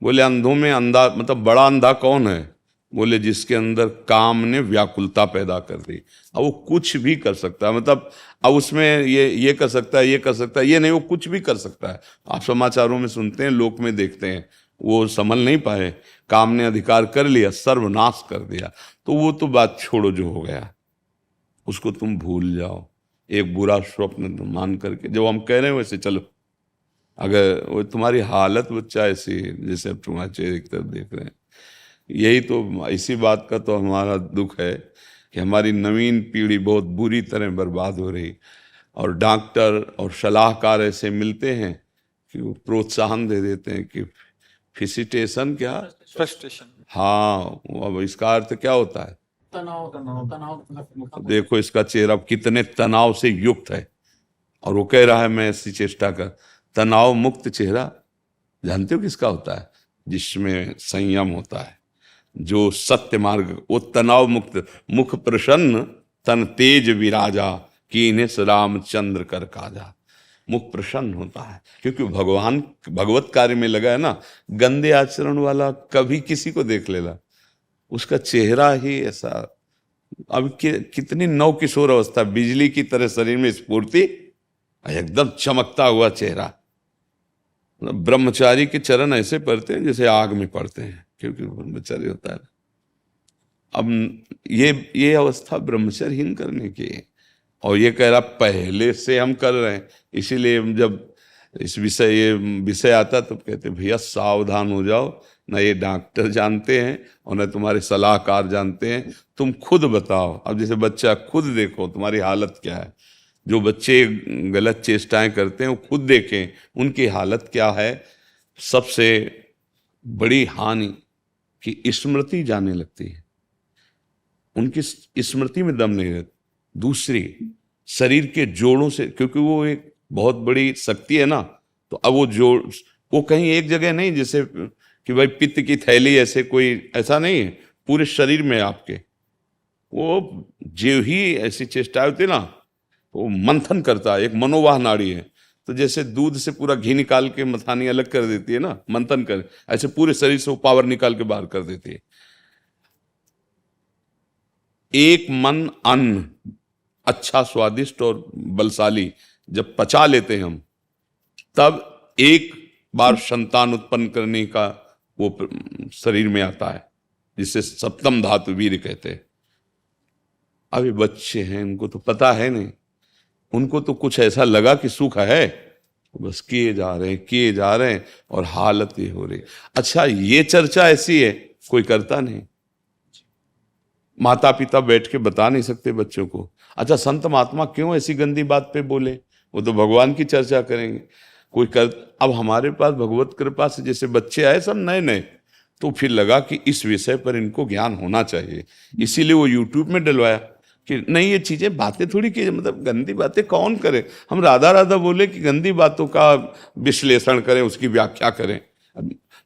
Speaker 2: बोले अंधों में अंधा, मतलब बड़ा अंधा कौन है? बोले जिसके अंदर काम ने व्याकुलता पैदा कर दी। अब वो कुछ भी कर सकता है, मतलब अब उसमें ये कर सकता है, ये कर सकता है, ये नहीं, वो कुछ भी कर सकता है। आप समाचारों में सुनते हैं, लोक में देखते हैं, वो संभल नहीं पाए, काम ने अधिकार कर लिया, सर्वनाश कर दिया। तो वो तो बात छोड़ो, जो हो गया उसको तुम भूल जाओ। एक बुरा स्वप्न तुम मान करके, जो हम कह रहे हैं वैसे चलो। अगर वो तुम्हारी हालत बच्चा ऐसी, जैसे अब तुम्हारे चेहरे की तरफ देख रहे हैं, यही तो, इसी बात का तो हमारा दुख है कि हमारी नवीन पीढ़ी बहुत बुरी तरह बर्बाद हो रही। और डॉक्टर और सलाहकार ऐसे मिलते हैं कि वो प्रोत्साहन दे देते हैं कि फिसिटेशन, क्या
Speaker 3: फ्रस्ट्रेशन,
Speaker 2: हाँ, अब इसका अर्थ क्या होता है?
Speaker 5: तनाव तनाव तनाव।
Speaker 2: देखो इसका चेहरा कितने तनाव से युक्त है, और वो कह रहा है मैं ऐसी चेष्टा कर। तनाव मुक्त चेहरा जानते हो किसका होता है? जिसमें संयम होता है, जो सत्य मार्ग, वो तनाव मुक्त। मुख प्रसन्न तन तेज विराजा, कीने रामचंद्र कर काजा। मुख प्रसन्न होता है क्योंकि भगवान भगवत कार्य में लगा है ना। गंदे आचरण वाला कभी किसी को देख लेगा, उसका चेहरा ही ऐसा। अब कितनी नव किशोर अवस्था, बिजली की तरह शरीर में स्फूर्ति, एकदम चमकता हुआ चेहरा। ब्रह्मचारी के चरण ऐसे पड़ते हैं जैसे आग में पड़ते हैं, क्योंकि ब्रह्मचारी होता है। अब ये अवस्था ब्रह्मचर्यहीन करने की है। और ये कह रहा पहले से हम कर रहे हैं, इसीलिए जब ये विषय आता तो कहते भैया सावधान हो जाओ, ना ये डॉक्टर जानते हैं और ना तुम्हारे सलाहकार जानते हैं, तुम खुद बताओ। अब जैसे बच्चा, खुद देखो तुम्हारी हालत क्या है। जो बच्चे गलत चेष्टाएं करते हैं वो खुद देखें उनकी हालत क्या है। सबसे बड़ी हानि कि स्मृति जाने लगती है, उनकी स्मृति में दम नहीं रहती। दूसरी, शरीर के जोड़ों से, क्योंकि वो एक बहुत बड़ी शक्ति है ना, तो अब वो जोड़, वो कहीं एक जगह नहीं, जैसे कि भाई पित्त की थैली ऐसे, कोई ऐसा नहीं है, पूरे शरीर में आपके। वो जो ही ऐसी चेष्टा होती है ना, वो मंथन करता है, एक मनोवाह नाड़ी है। तो जैसे दूध से पूरा घी निकाल के मथानी अलग कर देती है ना, मंथन कर, ऐसे पूरे शरीर से वो पावर निकाल के बाहर कर देती है। एक मन अन्न अच्छा, स्वादिष्ट और बलशाली जब पचा लेते हैं हम, तब एक बार संतान उत्पन्न करने का वो शरीर में आता है, जिसे सप्तम धातु वीर्य कहते हैं। अभी बच्चे हैं, उनको तो पता है नहीं, उनको तो कुछ ऐसा लगा कि सुख है, बस किए जा रहे हैं और हालत ये हो रही। अच्छा, ये चर्चा ऐसी है, कोई करता नहीं। माता पिता बैठ के बता नहीं सकते बच्चों को। अच्छा, संत महात्मा क्यों ऐसी गंदी बात पे बोले? वो तो भगवान की चर्चा करेंगे, कोई कर। अब हमारे पास भगवत कृपा से जैसे बच्चे आए सब नए नए, तो फिर लगा कि इस विषय पर इनको ज्ञान होना चाहिए, इसीलिए वो यूट्यूब में डलवाया कि नहीं ये चीजें, बातें थोड़ी की, मतलब गंदी बातें कौन करे। हम राधा राधा बोले कि गंदी बातों का विश्लेषण करें, उसकी व्याख्या करें।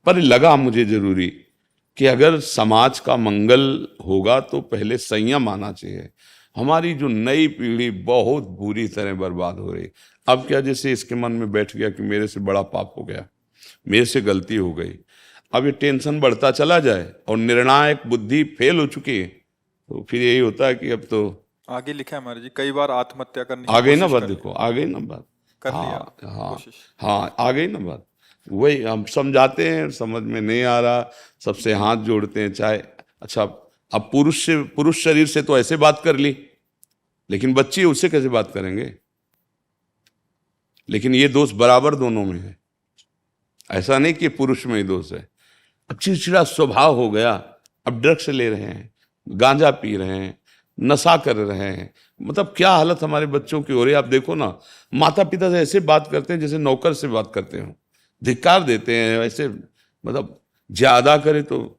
Speaker 2: पर लगा मुझे जरूरी कि अगर समाज का मंगल होगा तो पहले संयम आना चाहिए। हमारी जो नई पीढ़ी बहुत बुरी तरह बर्बाद हो रही। अब क्या, जैसे इसके मन में बैठ गया कि मेरे से बड़ा पाप हो गया, मेरे से गलती हो गई, अब ये टेंशन बढ़ता चला जाए और निर्णायक बुद्धि फेल हो चुकी है, तो फिर यही होता है कि अब तो
Speaker 3: आगे लिखा है महाराज जी, कई बार आत्महत्या करने की
Speaker 2: आ गई ना
Speaker 3: कोशिश
Speaker 2: बात।
Speaker 3: करी।
Speaker 2: देखो आ गई ना बात,
Speaker 3: कर लिया
Speaker 2: हाँ
Speaker 3: कोशिश।
Speaker 2: हाँ, आ गई ना बात। वही हम समझाते हैं, समझ में नहीं आ रहा, सबसे हाथ जोड़ते हैं। चाहे अच्छा, अब पुरुष शरीर से तो ऐसे बात कर ली, लेकिन बच्ची उससे कैसे बात करेंगे? लेकिन ये दोष बराबर दोनों में है, ऐसा नहीं कि पुरुष में ही दोष है। अब चिड़चिड़ा स्वभाव हो गया, अब ड्रग्स ले रहे हैं, गांजा पी रहे हैं, नशा कर रहे हैं, मतलब क्या हालत हमारे बच्चों की हो रही है। आप देखो ना, माता पिता से ऐसे बात करते हैं जैसे नौकर से बात करते हो, धिक्कार देते हैं ऐसे, मतलब ज्यादा करे तो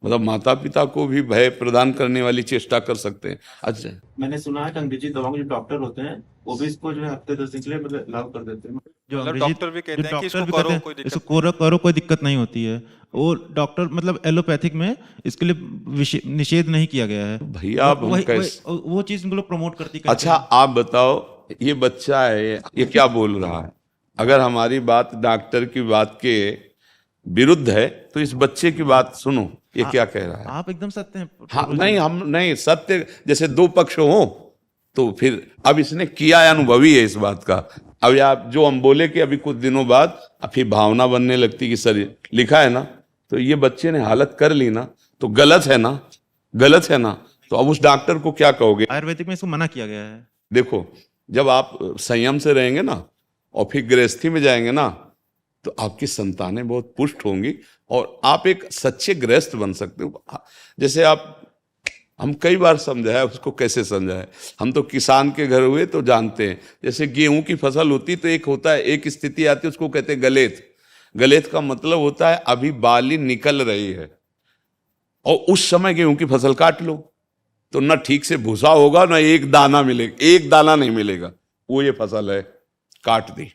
Speaker 2: मतलब माता पिता को भी भय प्रदान करने वाली चेष्टा कर सकते हैं। अच्छा,
Speaker 9: मैंने सुना है कि अंग्रेजी दवाओं के जो डॉक्टर होते हैं वो भी इसको जो है हफ्ते 10 दिन के लिए मतलब लागू कर देते हैं।
Speaker 3: मतलब
Speaker 9: जो अंग्रेजी
Speaker 3: डॉक्टर भी कहते हैं कि इसको
Speaker 9: भी
Speaker 3: करो,
Speaker 9: कहते हैं,
Speaker 3: कोई दिक्कत
Speaker 9: इसको करो कोई दिक्कत नहीं होती है। वो डॉक्टर मतलब एलोपैथिक में इसके लिए निषेध नहीं किया गया है
Speaker 2: भैया अब हम कैसे,
Speaker 9: वो चीज उनको लोग प्रमोट करती।
Speaker 2: अच्छा आप बताओ, ये बच्चा है, ये क्या बोल रहा है? अगर हमारी बात डॉक्टर की बात के विरुद्ध है तो इस बच्चे की बात सुनो, ये क्या कह रहा है।
Speaker 9: आप एकदम सत्य हैं।
Speaker 2: हाँ, नहीं हम नहीं, सत्य जैसे दो पक्ष हो तो फिर अब इसने किया, अनुभवी है इस बात का। अब आप जो हम बोले कि अभी कुछ दिनों बाद फिर भावना बनने लगती कि शरीर लिखा है ना, तो ये बच्चे ने हालत कर ली ना, तो गलत है ना, गलत है ना। तो अब उस डॉक्टर को क्या कहोगे?
Speaker 9: आयुर्वेदिक में इसको मना किया गया है।
Speaker 2: देखो, जब आप संयम से रहेंगे ना और फिर गृहस्थी में जाएंगे ना, तो आपकी संतानें बहुत पुष्ट होंगी और आप एक सच्चे गृहस्थ बन सकते हो। जैसे आप, हम कई बार समझाया, उसको कैसे समझाए, हम तो किसान के घर हुए तो जानते हैं। जैसे गेहूं की फसल होती तो एक होता है, एक स्थिति आती है, उसको कहते हैं गलेत। गलेत का मतलब होता है अभी बाली निकल रही है और उस समय गेहूं की फसल काट लो तो ना ठीक से भूसा होगा, ना एक दाना मिलेगा, एक दाना नहीं मिलेगा। वो ये फसल है, काट दी।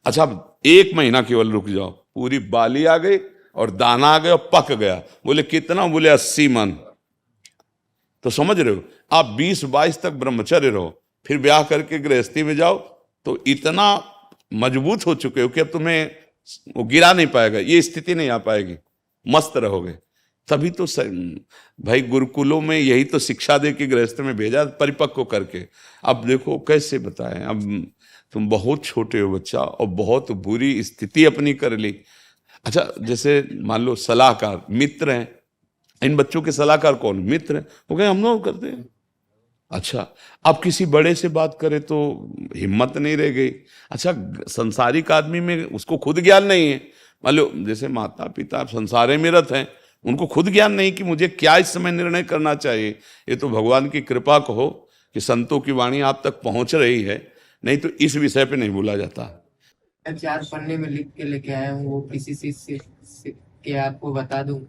Speaker 2: अच्छा, 1 महीना केवल रुक जाओ, पूरी बाली आ गई और दाना आ गया और पक गया। बोले कितना? बोले 80 मन। तो समझ रहे हो, आप 20-22 तक ब्रह्मचर्य रहो, फिर ब्याह करके गृहस्थी में जाओ तो इतना मजबूत हो चुके हो कि अब तुम्हें वो गिरा नहीं पाएगा, ये स्थिति नहीं आ पाएगी, मस्त रहोगे। तभी तो भाई गुरुकुलों में यही तो शिक्षा दे के गृहस्थ में भेजा, परिपक्व करके। अब देखो कैसे बताएं, अब तुम बहुत छोटे हो बच्चा और बहुत बुरी स्थिति अपनी कर ली। अच्छा, जैसे मान लो सलाहकार मित्र हैं, इन बच्चों के सलाहकार कौन? मित्र हैं। वो कहे हम लोग करते हैं। अच्छा, अब किसी बड़े से बात करे तो हिम्मत नहीं रह गई। अच्छा, संसारिक आदमी में उसको खुद ज्ञान नहीं है। मान लो जैसे माता पिता संसारे में रत हैं, उनको खुद ज्ञान नहीं कि मुझे क्या इस समय निर्णय करना चाहिए। ये तो भगवान की कृपा कहो कि संतों की वाणी आप तक पहुंच रही है, नहीं तो इस विषय पे नहीं बोला जाता।
Speaker 10: 4 पन्ने में लिख के लेके आया हूँ, वो किसी से के आपको बता दूं?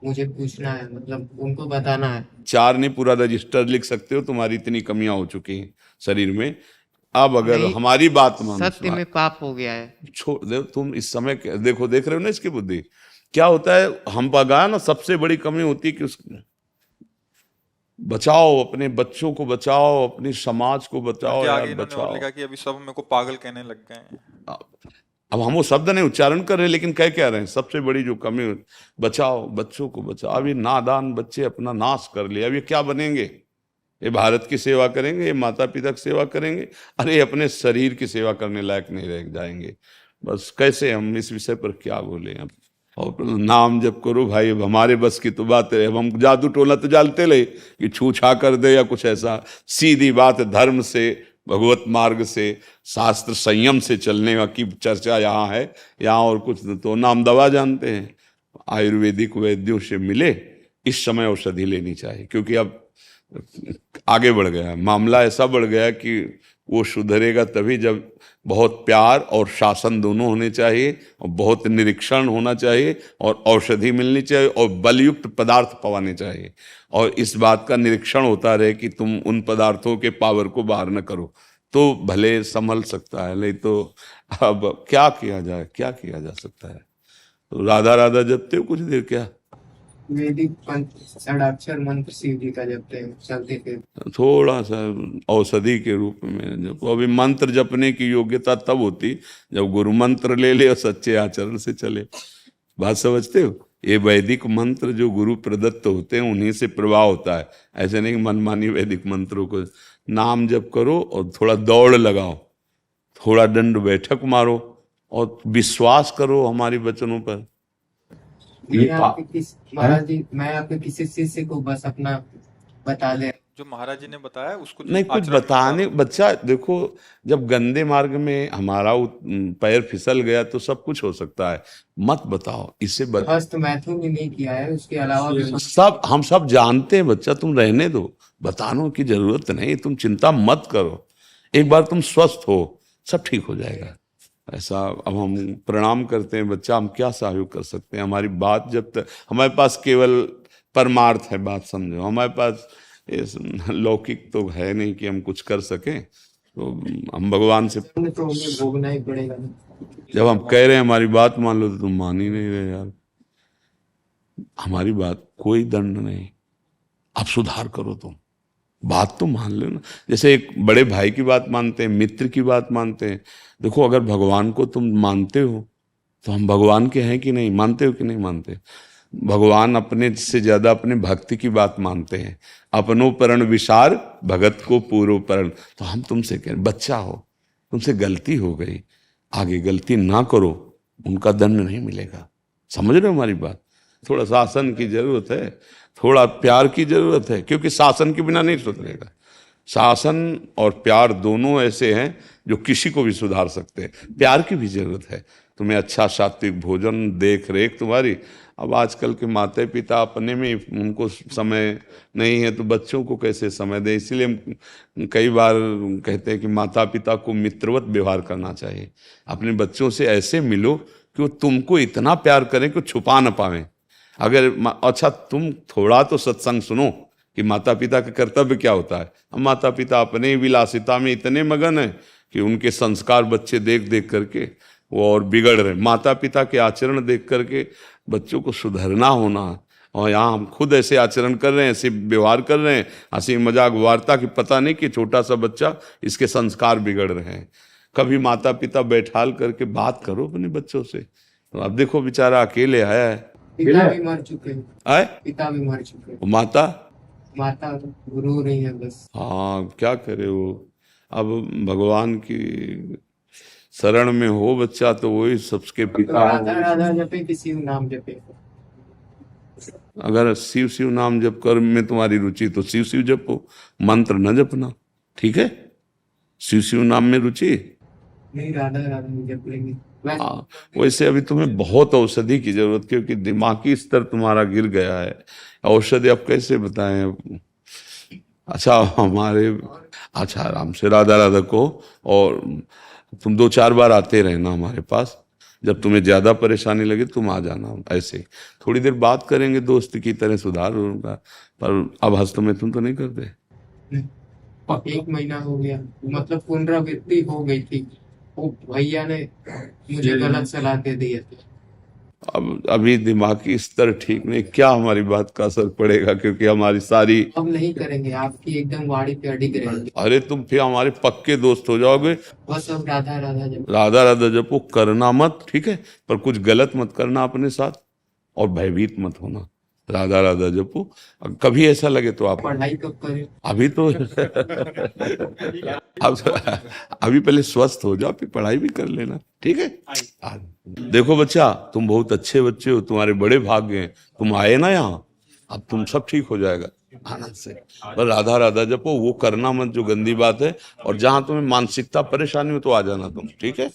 Speaker 10: मुझे पूछना है, मतलब उनको बताना है।
Speaker 2: 4 नहीं, पूरा रजिस्टर लिख सकते हो, तुम्हारी इतनी कमियां हो चुकी हैं शरीर में। अब अगर
Speaker 10: नहीं,
Speaker 2: हमारी बात मानो,
Speaker 10: सत्य में पाप हो गया है।
Speaker 2: छोड़ दे तुम। इस समय देखो, देख रहे हो ना इसकी बुद्धि क्या होता है। हम पगा ना, सबसे बड़ी कमी होती है कि बचाओ, अपने बच्चों को बचाओ, अपनी समाज को बचाओ
Speaker 3: आगे
Speaker 2: यार,
Speaker 3: इन्होंने और
Speaker 2: बचाओ।
Speaker 3: लिखा कि अभी सब मेरे को पागल कहने लग गए हैं।
Speaker 2: अब हम वो शब्द नहीं उच्चारण कर रहे, लेकिन कह क्या रहे हैं, सबसे बड़ी जो कमी, बचाओ, बच्चों को बचाओ। अब ये नादान बच्चे अपना नाश कर लिया, अब ये क्या बनेंगे? ये भारत की सेवा करेंगे, ये माता पिता की सेवा करेंगे? अरे अपने शरीर की सेवा करने लायक नहीं रह जाएंगे। बस कैसे हम इस विषय पर क्या बोले अब। और नाम जप करो भाई, अब हमारे बस की तो बात है। अब हम जादू टोला तो जानते ले कि छू छा कर दे या कुछ ऐसा। सीधी बात, धर्म से, भगवत मार्ग से, शास्त्र संयम से चलने की चर्चा यहाँ है। यहाँ और कुछ तो नाम दवा जानते हैं। आयुर्वेदिक वैद्यों से मिले, इस समय औषधि लेनी चाहिए, क्योंकि अब आगे बढ़ गया है मामला। ऐसा बढ़ गया कि वो सुधरेगा तभी जब बहुत प्यार और शासन दोनों होने चाहिए, और बहुत निरीक्षण होना चाहिए, और औषधि मिलनी चाहिए, और बलयुक्त पदार्थ पवाने चाहिए। और इस बात का निरीक्षण होता रहे कि तुम उन पदार्थों के पावर को बाहर न करो, तो भले संभल सकता है। नहीं तो अब क्या किया जाए, क्या किया जा सकता है? तो राधा राधा जपते हो कुछ देर क्या?
Speaker 10: वैदिक षडाक्षर मंत्र शिव जी का जपते हैं, चलते फिर।
Speaker 2: थोड़ा सा औषधि के रूप में जब, अभी मंत्र जपने की योग्यता तब होती जब गुरु मंत्र ले ले और सच्चे आचरण से चले। बात समझते हो? ये वैदिक मंत्र जो गुरु प्रदत्त होते हैं, उन्हीं से प्रभाव होता है। ऐसे नहीं मनमानी वैदिक मंत्रों को। नाम जप करो और थोड़ा दौड़ लगाओ, थोड़ा दंड बैठक मारो, और विश्वास करो हमारी वचनों पर।
Speaker 10: महाराज जी, मैं आपके किसी शिष्य को बस अपना बता दे।
Speaker 3: जो महाराज जी ने बताया उसको
Speaker 2: नहीं, कुछ बताने। बच्चा देखो, जब गंदे मार्ग में हमारा पैर फिसल गया तो सब कुछ हो सकता है। मत बताओ, इससे
Speaker 10: हस्त मैथुन भी नहीं किया है, उसके अलावा भी
Speaker 2: सब हम सब जानते हैं। बच्चा तुम रहने दो, बताने की जरूरत नहीं, तुम चिंता मत करो। एक बार तुम स्वस्थ हो, सब ठीक हो जाएगा। ऐसा अब हम प्रणाम करते हैं बच्चा, हम क्या सहयोग कर सकते हैं? हमारी बात जब तक हमारे पास केवल परमार्थ है, बात समझो। हमारे पास लौकिक तो है नहीं कि हम कुछ कर सकें। तो हम भगवान से
Speaker 10: तो हमें भोगना ही पड़ेगा।
Speaker 2: जब हम कह रहे हैं हमारी बात मान लो, तो तुम मान ही नहीं रहे यार। हमारी बात कोई दंड नहीं, आप सुधार करो। तुम बात तो मान लो ना। जैसे एक बड़े भाई की बात मानते हैं, मित्र की बात मानते हैं। देखो, अगर भगवान को तुम मानते हो तो हम भगवान के हैं कि नहीं? मानते हो कि नहीं मानते? भगवान अपने से ज्यादा अपने भक्ति की बात मानते हैं। अपनो परण विचार, भगत को पूर्व परण। तो हम तुमसे कह रहे, बच्चा हो, तुमसे गलती हो गई, आगे गलती ना करो, उनका दंड नहीं मिलेगा। समझ रहे हो हमारी बात? थोड़ा शासन की जरूरत है, थोड़ा प्यार की जरूरत है, क्योंकि शासन के बिना नहीं सुधरेगा। शासन और प्यार दोनों ऐसे हैं जो किसी को भी सुधार सकते हैं। प्यार की भी जरूरत है। तुम्हें अच्छा सात्विक भोजन, देख रेख तुम्हारी। अब आजकल के माता पिता अपने में उनको समय नहीं है, तो बच्चों को कैसे समय दें? इसलिए हम कई बार कहते हैं कि माता पिता को मित्रवत व्यवहार करना चाहिए। अपने बच्चों से ऐसे मिलो कि वो तुमको इतना प्यार करें कि छुपा ना पावें। अगर अच्छा, तुम थोड़ा तो सत्संग सुनो कि माता पिता का कर्तव्य क्या होता है। हम माता पिता अपने विलासिता में इतने मगन हैं कि उनके संस्कार बच्चे देख देख करके वो और बिगड़ रहे। माता पिता के आचरण देख करके बच्चों को सुधरना होना, और यहाँ हम खुद ऐसे आचरण कर रहे हैं, ऐसे व्यवहार कर रहे हैं, हंसी मजाक वार्ता की पता नहीं कि छोटा सा बच्चा, इसके संस्कार बिगड़ रहे हैं। कभी माता पिता बैठाल करके बात करो अपने बच्चों से। तो अब देखो, बेचारा अकेले आया है,
Speaker 10: पिता भी मर चुके हैं।
Speaker 2: आए
Speaker 10: पिता भी मर चुके हैं।
Speaker 2: माता
Speaker 10: गुरु नहीं है बस।
Speaker 2: हाँ, क्या करे वो। अब भगवान की शरण में हो बच्चा तो वही सबके पिता।
Speaker 10: राधा राधा जपे, किसी नाम जपे।
Speaker 2: अगर शिव शिव नाम जप कर में तुम्हारी रुचि तो शिव शिव जपो, मंत्र न जपना, ठीक है? शिव शिव नाम में रुचि,
Speaker 10: नहीं राधा राधा में जप लेंगे।
Speaker 2: हाँ। वैसे अभी तुम्हें बहुत औषधि की जरूरत, क्योंकि दिमागी स्तर तुम्हारा गिर गया है। औषधि अब कैसे बताएं? अच्छा अच्छा आराम से राधा राधा को, और तुम 2-4 बार आते रहना हमारे पास। जब तुम्हें ज्यादा परेशानी लगे तुम आ जाना, ऐसे थोड़ी देर बात करेंगे, दोस्त की तरह सुधार होगा। पर अब हस्तमैथुन तो नहीं करते?
Speaker 10: 1 महीना हो गया, मतलब पुनरावृत्ति हो गई थी, वो भैया ने मुझे गलत सलाह दे दी है।
Speaker 2: अब अभी दिमागी स्तर ठीक नहीं, क्या हमारी बात का असर पड़ेगा? क्योंकि हमारी सारी,
Speaker 10: अब नहीं करेंगे, आपकी एकदम वाणी पे अडिग रहेंगे।
Speaker 2: अरे तुम फिर हमारे पक्के दोस्त हो जाओगे।
Speaker 10: बस अब राधा राधा जप।
Speaker 2: राधा राधा जपो, करना मत, ठीक है? पर कुछ गलत मत करना अपने साथ, और भयभीत मत होना। राधा राधा जपो, कभी ऐसा लगे तो आप
Speaker 10: पढ़ाई कब करें?
Speaker 2: अभी तो अभी पहले स्वस्थ हो जाओ, फिर पढ़ाई भी कर लेना, ठीक है? देखो बच्चा, तुम बहुत अच्छे बच्चे हो, तुम्हारे बड़े भाग्य हैं, तुम आए ना यहाँ, अब तुम सब ठीक हो जाएगा आनंद से। पर राधा राधा जपो, वो करना मत जो गंदी बात है, और जहां तुम्हें मानसिकता परेशानी हो तो आ जाना तुम, ठीक है?